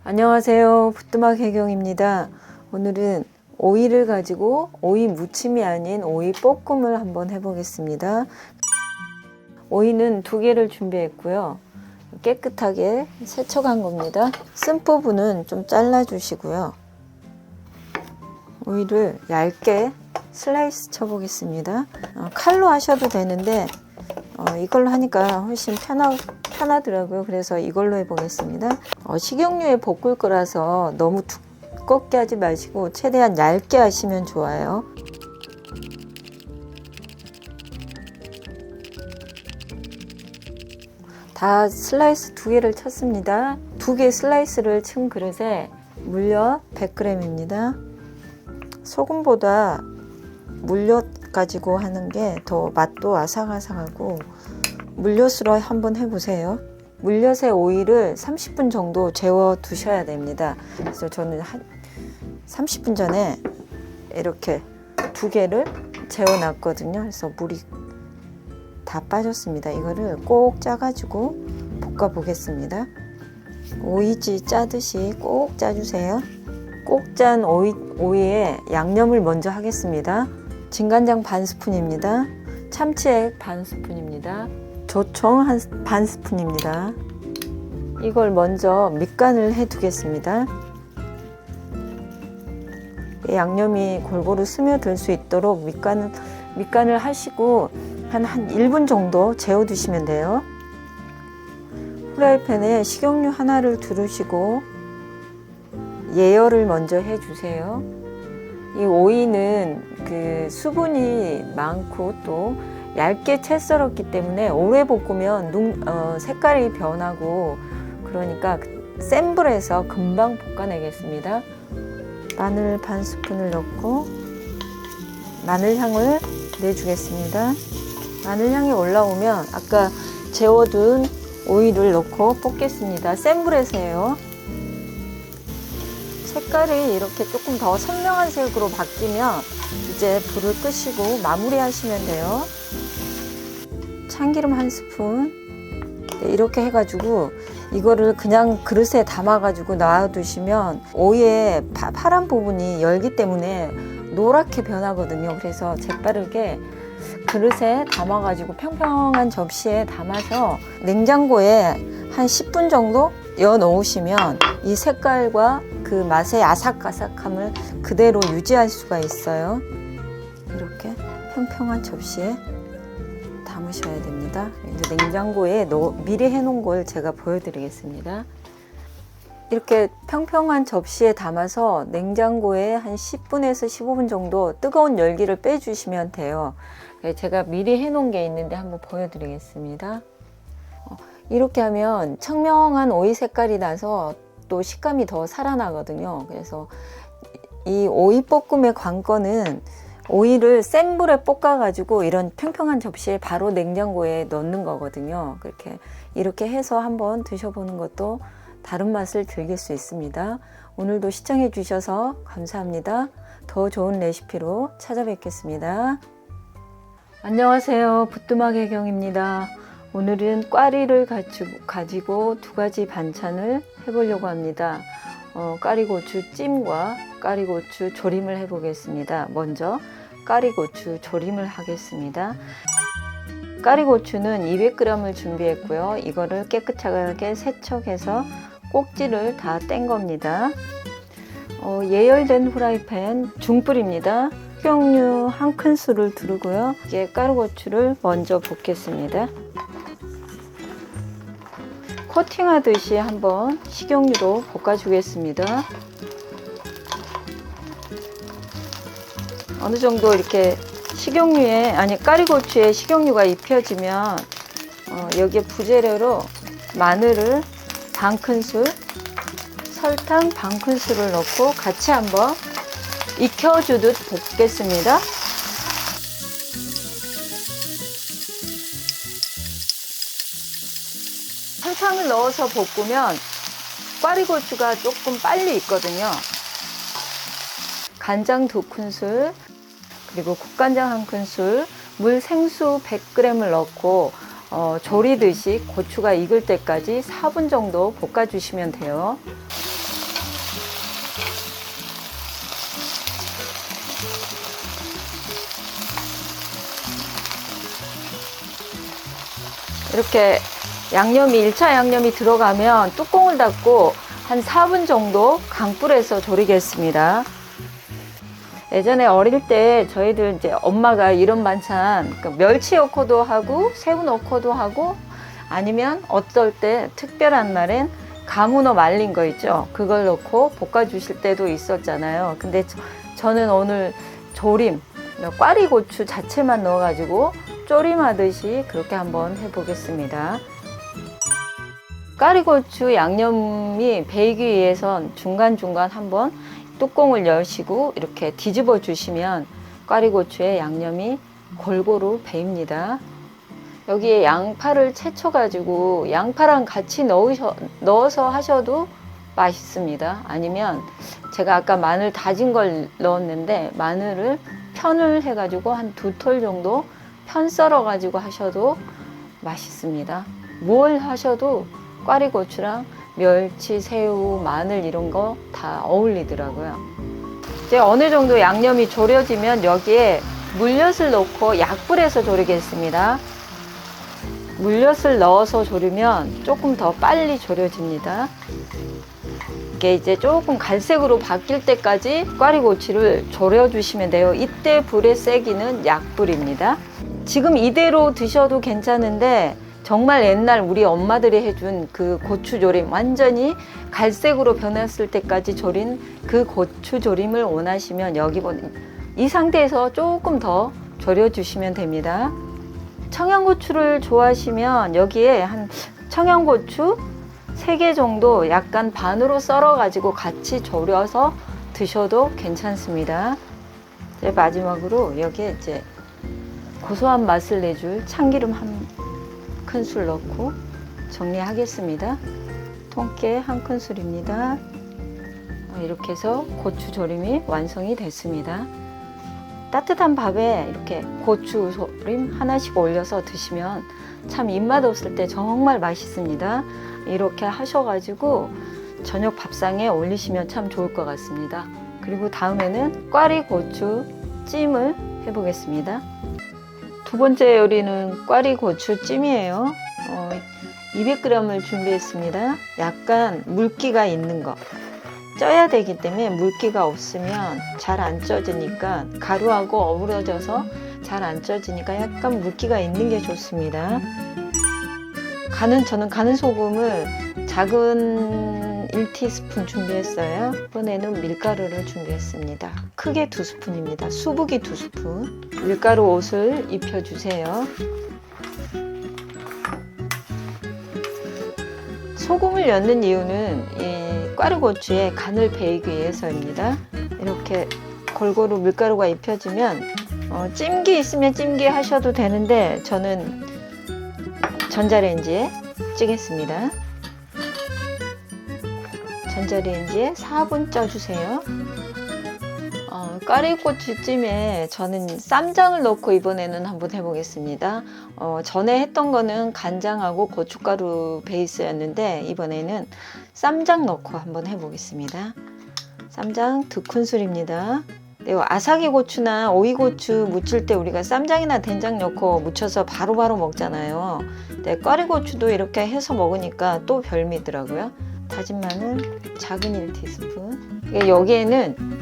안녕하세요. 부뚜막 해경입니다. 오늘은 오이를 가지고 오이 무침이 아닌 오이 볶음을 한번 해보겠습니다. 오이는 2개를 준비했고요. 깨끗하게 세척한 겁니다. 쓴 부분은 좀 잘라 주시고요. 오이를 얇게 슬라이스 쳐 보겠습니다. 칼로 하셔도 되는데 이걸로 하니까 훨씬 편하더라고요. 그래서 이걸로 해보겠습니다. 식용유에 볶을 거라서 너무 두껍게 하지 마시고 최대한 얇게 하시면 좋아요. 다 슬라이스 2개를 쳤습니다. 2개 슬라이스를 친 그릇에 물엿 100g입니다. 소금보다 물엿 가지고 하는 게 더 맛도 아삭아삭하고 물엿으로 한번 해보세요. 물엿에 오이를 30분 정도 재워 두셔야 됩니다. 그래서 저는 한 30분 전에 이렇게 2개를 재워 놨거든요. 그래서 물이 다 빠졌습니다. 이거를 꼭 짜가지고 볶아 보겠습니다. 오이지 짜듯이 꼭 짜주세요. 꼭 짠 오이에 양념을 먼저 하겠습니다. 진간장 반 스푼입니다. 참치액 반 스푼입니다. 조청 반 스푼입니다. 이걸 먼저 밑간을 해 두겠습니다. 양념이 골고루 스며들 수 있도록 밑간을 하시고 한 1분 정도 재워 두시면 돼요. 프라이팬에 식용유 하나를 두르시고 예열을 먼저 해 주세요. 이 오이는 그 수분이 많고 또 얇게 채 썰었기 때문에 오래 볶으면 색깔이 변하고 그러니까 센 불에서 금방 볶아내겠습니다. 마늘 반 스푼을 넣고 마늘향을 내주겠습니다. 마늘향이 올라오면 아까 재워둔 오이를 넣고 볶겠습니다. 센 불에서 해요. 색깔이 이렇게 조금 더 선명한 색으로 바뀌면 이제 불을 끄시고 마무리 하시면 돼요. 참기름 한 스푼 이렇게 해가지고 이거를 그냥 그릇에 담아가지고 놔두시면 오이의 파란 부분이 열기 때문에 노랗게 변하거든요. 그래서 재빠르게 그릇에 담아가지고 평평한 접시에 담아서 냉장고에 한 10분 정도 넣어 놓으시면 이 색깔과 그 맛의 아삭아삭함을 그대로 유지할 수가 있어요. 이렇게 평평한 접시에 담으셔야 됩니다. 이제 냉장고에 미리 해놓은 걸 제가 보여드리겠습니다. 이렇게 평평한 접시에 담아서 냉장고에 한 10분에서 15분 정도 뜨거운 열기를 빼주시면 돼요. 제가 미리 해놓은 게 있는데 한번 보여드리겠습니다. 이렇게 하면 청명한 오이 색깔이 나서 또 식감이 더 살아나거든요. 그래서 이 오이 볶음의 관건은 오이를 센 불에 볶아가지고 이런 평평한 접시에 바로 냉장고에 넣는 거거든요. 이렇게 해서 한번 드셔보는 것도 다른 맛을 즐길 수 있습니다. 오늘도 시청해 주셔서 감사합니다. 더 좋은 레시피로 찾아뵙겠습니다. 안녕하세요. 부뚜막 해경입니다. 오늘은 꽈리를 가지고 2가지 반찬을 해보려고 합니다. 꽈리고추 찜과 꽈리고추 조림을 해보겠습니다. 먼저 꽈리고추 조림을 하겠습니다. 꽈리고추는 200g을 준비했고요. 이거를 깨끗하게 세척해서 꼭지를 다 뗀 겁니다. 예열된 후라이팬 중불입니다. 식용유 1큰술을 두르고요. 이제 꽈리고추를 먼저 볶겠습니다. 코팅하듯이 한번 식용유로 볶아주겠습니다. 어느 정도 이렇게 꽈리고추에 식용유가 입혀지면 여기에 부재료로 마늘을 반 큰술, 설탕 반 큰술을 넣고 같이 한번 익혀주듯 볶겠습니다. 설탕을 넣어서 볶으면 꽈리고추가 조금 빨리 익거든요. 간장 2큰술, 그리고 국간장 1큰술, 물 생수 100g을 넣고 조리듯이 고추가 익을 때까지 4분 정도 볶아주시면 돼요. 이렇게 양념이 1차 양념이 들어가면 뚜껑을 닫고 한 4분 정도 강불에서 졸이겠습니다. 예전에 어릴 때 저희들 이제 엄마가 이런 반찬 멸치 넣고도 하고 새우 넣고도 하고 아니면 어떨 때 특별한 날엔 가문어 말린 거 있죠. 그걸 넣고 볶아 주실 때도 있었잖아요. 근데 저는 오늘 조림 꽈리고추 자체만 넣어 가지고 조림하듯이 그렇게 한번 해 보겠습니다. 꽈리고추 양념이 배이기 위해선 중간중간 한번 뚜껑을 여시고 이렇게 뒤집어 주시면 꽈리고추의 양념이 골고루 배입니다. 여기에 양파를 채쳐 가지고 양파랑 같이 넣어서 하셔도 맛있습니다. 아니면 제가 아까 마늘 다진 걸 넣었는데 마늘을 편을 해 가지고 한 2톨 정도 편 썰어 가지고 하셔도 맛있습니다. 뭘 하셔도 꽈리고추랑 멸치, 새우, 마늘 이런 거 다 어울리더라고요. 이제 어느 정도 양념이 졸여지면 여기에 물엿을 넣고 약불에서 졸이겠습니다. 물엿을 넣어서 졸이면 조금 더 빨리 졸여집니다. 이게 이제 조금 갈색으로 바뀔 때까지 꽈리고추를 졸여주시면 돼요. 이때 불의 세기는 약불입니다. 지금 이대로 드셔도 괜찮은데 정말 옛날 우리 엄마들이 해준 그 고추조림, 완전히 갈색으로 변했을 때까지 졸인 그 고추조림을 원하시면 이 상태에서 조금 더 졸여주시면 됩니다. 청양고추를 좋아하시면 여기에 한 청양고추 3개 정도 약간 반으로 썰어 가지고 같이 졸여서 드셔도 괜찮습니다. 이제 마지막으로 여기에 이제 고소한 맛을 내줄 참기름 한 큰술 넣고 정리하겠습니다. 통깨 한 큰술입니다. 이렇게 해서 고추조림이 완성이 됐습니다. 따뜻한 밥에 이렇게 고추조림 하나씩 올려서 드시면 참 입맛 없을 때 정말 맛있습니다. 이렇게 하셔가지고 저녁 밥상에 올리시면 참 좋을 것 같습니다. 그리고 다음에는 꽈리고추 찜을 해보겠습니다. 두 번째 요리는 꽈리고추 찜이에요. 200g을 준비했습니다. 약간 물기가 있는 거 쪄야 되기 때문에 물기가 없으면 잘 안 쪄지니까 가루하고 어우러져서 잘 안 쪄지니까 약간 물기가 있는 게 좋습니다. 저는 가는 소금을 작은 1티스푼 준비했어요. 이번에는 밀가루를 준비했습니다. 크게 2스푼입니다. 수북이 2스푼. 밀가루 옷을 입혀주세요. 소금을 넣는 이유는 이 꽈리고추에 간을 배이기 위해서입니다. 이렇게 골고루 밀가루가 입혀지면 찜기 있으면 찜기 하셔도 되는데 저는 전자레인지에 찌겠습니다. 전자레인지에 4분 쪄주세요. 꽈리고추찜에 저는 쌈장을 넣고 이번에는 한번 해보겠습니다. 전에 했던 거는 간장하고 고춧가루 베이스였는데 이번에는 쌈장 넣고 한번 해보겠습니다. 쌈장 2큰술입니다. 아삭이 고추나 오이고추 무칠 때 우리가 쌈장이나 된장 넣고 무쳐서 바로바로 먹잖아요. 근데 꽈리고추도 이렇게 해서 먹으니까 또 별미더라고요. 다진 마늘 작은 1티스푼. 여기에는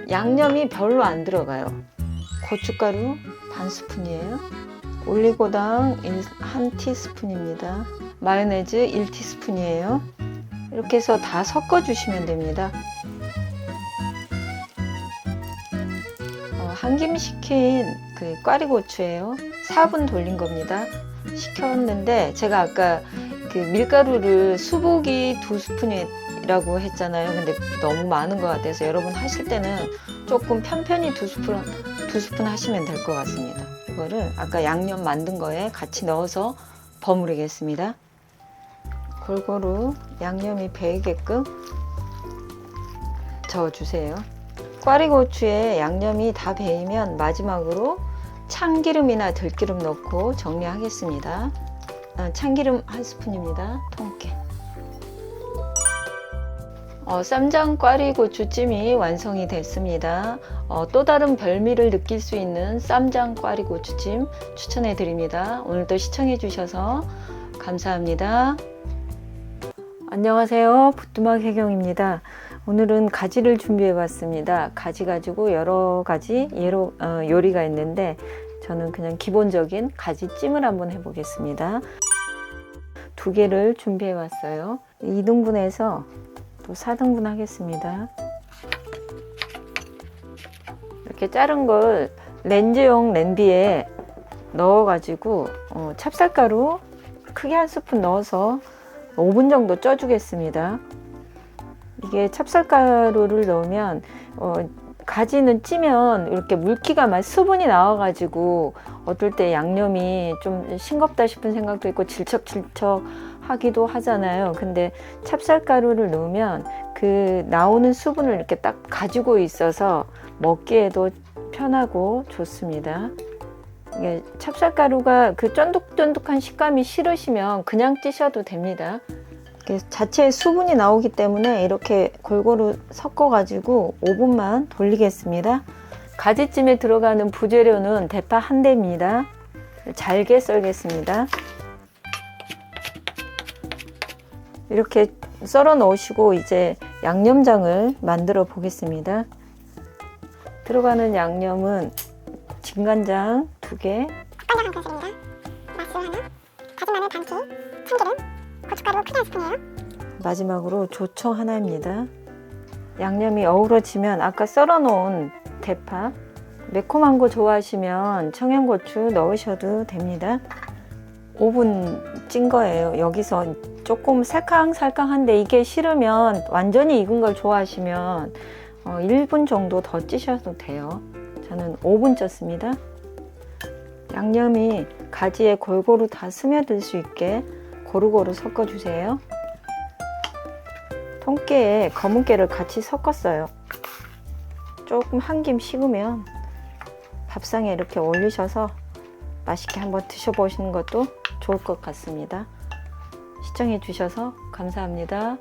양념이 별로 안 들어가요. 고춧가루 반 스푼이에요. 올리고당 1티스푼입니다. 마요네즈 1티스푼이에요. 이렇게 해서 다 섞어 주시면 됩니다. 한 김 식힌 그 꽈리고추예요. 4분 돌린 겁니다. 식혔는데 제가 아까 그 밀가루를 수북이 2스푼이라고 했잖아요. 근데 너무 많은 것 같아서 여러분 하실 때는 조금 편편히 2스푼 하시면 될 것 같습니다. 이거를 아까 양념 만든 거에 같이 넣어서 버무리겠습니다. 골고루 양념이 배이게끔 저어주세요. 꽈리고추에 양념이 다 배이면 마지막으로 참기름이나 들기름 넣고 정리하겠습니다. 참기름 1스푼입니다. 통깨. 쌈장 꽈리고추찜이 완성이 됐습니다. 또 다른 별미를 느낄 수 있는 쌈장 꽈리고추찜 추천해 드립니다. 오늘도 시청해 주셔서 감사합니다. 안녕하세요. 부뚜막 혜경입니다. 오늘은 가지를 준비해 봤습니다. 가지 가지고 여러 가지 요리가 있는데 저는 그냥 기본적인 가지찜을 한번 해보겠습니다. 2개를 준비해 왔어요. 2등분해서 또 4등분 하겠습니다. 이렇게 자른 걸 렌즈용 냄비에 넣어 가지고 찹쌀가루 크게 1스푼 넣어서 5분 정도 쪄 주겠습니다. 이게 찹쌀가루를 넣으면 가지는 찌면 이렇게 물기가 막 수분이 나와 가지고 어떨 때 양념이 좀 싱겁다 싶은 생각도 있고 질척질척 하기도 하잖아요. 근데 찹쌀가루를 넣으면 그 나오는 수분을 이렇게 딱 가지고 있어서 먹기에도 편하고 좋습니다. 이게 찹쌀가루가 그 쫀득쫀득한 식감이 싫으시면 그냥 찌셔도 됩니다. 자체에 수분이 나오기 때문에 이렇게 골고루 섞어 가지고 5분만 돌리겠습니다. 가지찜에 들어가는 부재료는 대파 1대입니다. 잘게 썰겠습니다. 이렇게 썰어 넣으시고 이제 양념장을 만들어 보겠습니다. 들어가는 양념은 진간장 2개, 닭간장 1큰술입니다. 맛술 하나, 다진 마늘 반 개, 참기름, 고춧가루 크게 1스푼이에요. 마지막으로 조청 하나입니다. 양념이 어우러지면 아까 썰어 놓은 대파, 매콤한 거 좋아하시면 청양고추 넣으셔도 됩니다. 5분 찐 거예요. 여기서 조금 살캉살캉한데 이게 싫으면 완전히 익은 걸 좋아하시면 1분 정도 더 찌셔도 돼요. 저는 5분 쪘습니다. 양념이 가지에 골고루 다 스며들 수 있게 고루고루 섞어주세요. 통깨에 검은깨를 같이 섞었어요. 조금 한 김 식으면 밥상에 이렇게 올리셔서 맛있게 한번 드셔보시는 것도 좋을 것 같습니다. 시청해 주셔서 감사합니다.